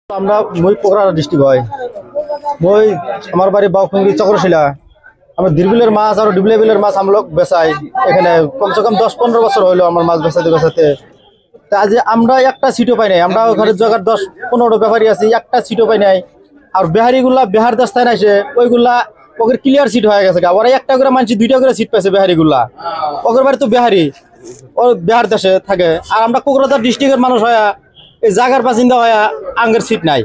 আমরা মই পোকরা ডিস্ট্রিক্ট হয় মই আমার বাড়ি বাউকুঙ্গি চক্রশিলা আমরা দিরবিলের মাছ আর ডিবলেবিলের মাছ আমলোক বেচাই এখানে কমসে কম 10-15 বছর হইলো আমার মাছ বেচাতে বেচাতে তা আজ আমরা একটা সিটও পাই নাই আমরা ঘরের জায়গার 10-15 ব্যাপারী আছি একটা সিটও পাই নাই আর বিহারিগুলা বিহার দেশতায় নাইছে ওইগুলা ওদের ক্লিয়ার সিট হয়ে গেছে ওরা একটা করে মানছি দুইটা করে সিট পাইছে বিহারিগুলা ওদের বাড়ি তো বিহারি ও বিহার দেশে থাকে আর আমরা কোকরাঝার ডিস্ট্রিক্টের মানুষ হয় এই জায়গার বাসিন্দা হয় আঙ্গের সিট নাই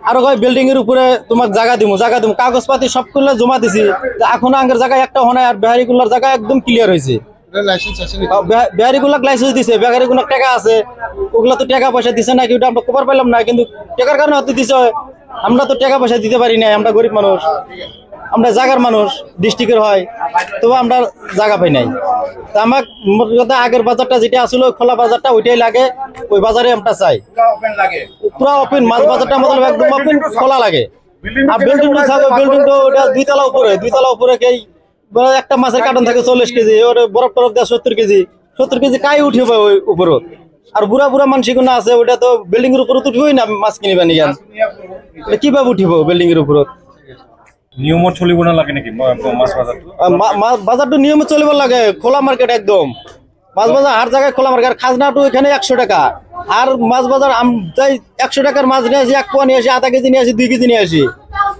আর কয় বিল্ডিং এর উপরে তোমার জায়গা দিমু কাগজপাতি সব করলে জমা দিছি এখন আঙ্গের জায়গায় একটা হনায় আর বিহারিগুলার জায়গা একদম ক্লিয়ার হয়েছে বিহারিগুলাক লাইসেন্স দিছে বিহারিগুলাক টাকা আছে ওগুলা তো টাকা পয়সা দিছে না কি ওটা আমরা খবর পাইলাম না কিন্তু টাকার কারণে হতে দিছে আমরা তো টাকা পয়সা দিতে পারি না আমরা গরিব মানুষ আমরা জায়গার মানুষ ডিস্ট্রিক্টের হয় তবু আমরা জায়গা পাই নাই তা আমার কথা আগের বাজারটা যেটা আসলে খোলা বাজারটা ওইটাই লাগে ওই বাজারে আমরা চাই পুরা ওপেন মাছ বাজারটা আমাদের একদম ওপেন খোলা লাগে আর বিল্ডিংটা থাকবে বিল্ডিংটা ওটা দুইতলা উপরে কে একটা মাছের কার্টন থাকে 40 কেজি ওটা বরফ টরফ দেয় 70 কেজি কাই উঠিবে ওই উপরে আর বুড়া বুড়া মানসিকতা আছে ওটা তো বিল্ডিং এর উপরে উঠিবই না মাছ কিনিবা নিগান কিভাবে উঠিব বিল্ডিং এর উপরে নিয়মত চলিব না লাগে নাকি মাছ বাজারটা নিয়মে চলিব লাগে খোলা মার্কেট একদম মাছ বাজার হার জায়গায় খোলা মার্কেট খাজনাটো এখানে 100 টাকা আর মাছ বাজার যাই 100 টাকার মাছ নিয়ে আসি 1 পোয়া নিয়ে আসি আধা কেজি নিয়ে আসি 2 কেজি নিয়ে আসি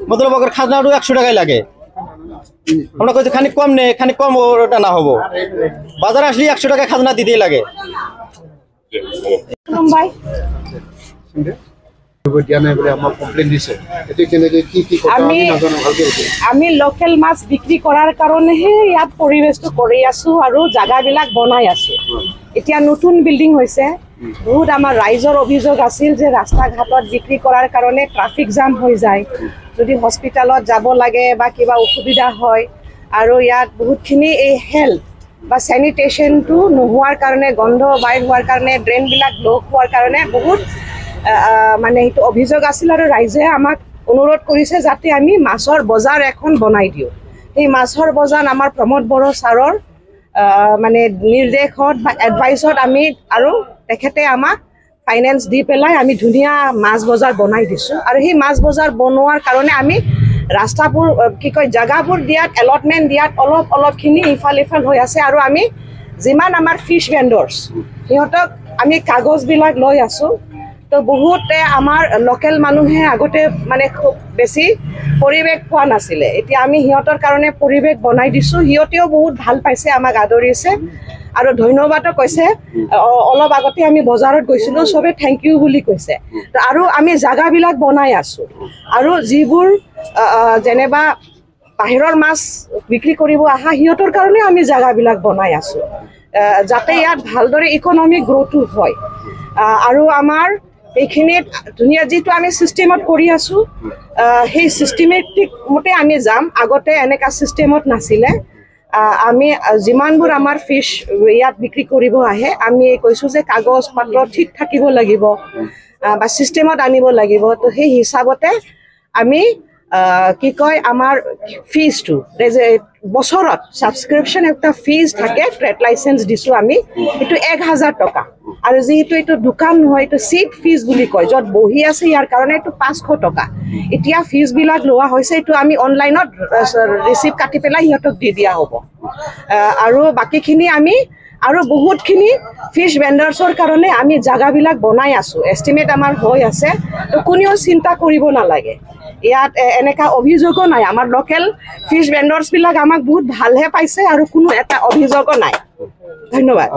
মতলব ওর খাজনাটো 100 টাকাই লাগে আমরা কইতে খানিক কম নেই খানিক কম ওটা না হবো বাজারে আসলে 100 টাকা খাজনা দিতেই লাগে ভাই আমি লোকেল মাছ বিক্রি কৰাৰ কাৰণেহে ইয়াত পৰিবেশটো কৰি আছো আৰু জাগাবিলাক বনাই আছো এতিয়া নতুন বিল্ডিং হৈছে বহুত আমাৰ ৰাইজৰ অভিযোগ আছিল যে ৰাস্তা ঘাটত বিক্ৰী কৰাৰ কাৰণে ট্ৰাফিক জাম হৈ যায় যদি হস্পিটালত যাব লাগে বা কিবা অসুবিধা হয় আৰু ইয়াত বহুতখিনি এই হেল্থ বা স্যানিটেশনটো নোহোৱাৰ কাৰণে গন্ধ বায়ু হোৱাৰ কাৰণে ড্ৰেইনবিলাক ব্লক হোৱাৰ কাৰণে বহুত মানে এইটো অভিযোগ আছিল আৰু ৰাইজে আমাক অনুৰোধ কৰিছে যাতে আমি মাছৰ বজাৰ এখন বনাই দিও এই মাছৰ বজাৰ আমাৰ প্ৰমোদ বড়ো ছাৰৰ মানে নিৰ্দেশত বা এডভাইসত আমি আৰু তেখেতে আমাক ফাইনেন্স দি পেলাই আমি ধুনীয়া মাছ বজাৰ বনাই দিছো আৰু এই মাছ বজাৰ বনোৱাৰ কাৰণে আমি ৰাস্তাবোৰ কি কয় জাগাবোৰ দিয়াত এলটমেন্ট দিয়াত অলপখিনি ইফাল হৈ আছে আৰু আমি যিমান আমাৰ ফিশ ভেন্ডৰ্স সিহঁতক আমি কাগজবিলাক লৈ আছো তো বহুতে আমাৰ লোকেল মানুহে আগতে মানে খুব বেছি পৰিৱেশ পোৱা নাছিলে এতিয়া আমি সিহঁতৰ কাৰণে পৰিৱেশ বনাই দিছো সিহঁতেও বহুত ভাল পাইছে আমাক আদৰিছে আৰু ধন্যবাদও কৈছে অলপ আগতে আমি বজাৰত গৈছিলো সবে থ্যাংক ইউ বুলি কৈছে তো আৰু আমি জাগাবিলাক বনাই আছো আৰু যিবোৰ যেনেবা বাহিৰৰ মাছ বিক্ৰী কৰিব আহা সিহঁতৰ কাৰণে আমি জাগাবিলাক বনাই আছো যাতে ইয়াত ভালদৰে ইকনমিক গ্ৰোথ হয় আৰু আমাৰ এইখিনিত ধুনীয়া যেটো আমি সিস্টেমত কৰি আছো সেই সিস্টেমেটিক মতে আমি যাম আগতে এনেকা সিস্টেমত নাছিলে আমি যিমানবোৰ আমাৰ ফিশ ইয়াত বিক্ৰী কৰিব আহে আমি কৈছো যে কাগজ পত্ৰ ঠিক থাকিব লাগিব বা সিস্টেমত আনিব লাগিব তো সেই হিচাপতে আমি কি কয় আমাৰ ফিজটো বছৰত সাবস্ক্ৰিপশন একটা ফিজ থাকে ট্ৰেড লাইসেন্স দিছো আমি এটো 1000 টাকা আৰু যেহেতু এটো দোকান নহয় এটো সিট ফিজ বুলি কয় যত বহি আছে ইয়াৰ কাৰণে এটো 500 টাকা এতিয়া ফিজ বিলাক লোৱা হৈছে এটো আমি অনলাইনত ৰিসিপ্ট কাটি পেলাই হিহঁতক দি দিয়া হ'ব আৰু বাকিখিনি আমি আৰু বহুতখিনি ফিশ ভেন্ডাৰ্সৰ কাৰণে আমি জাগাবিলাক বনাই আছো এস্টিমেট আমাৰ হৈ আছে তো কোনেও চিন্তা কৰিব নালাগে ইয়াত এনেকা অভিযোগও নাই আমাৰ লোকেল ফিশ ভেন্ডৰ্স বিলাক আমাক বহুত ভালহে পাইছে আৰু কোনো এটা অভিযোগও নাই ধন্যবাদ।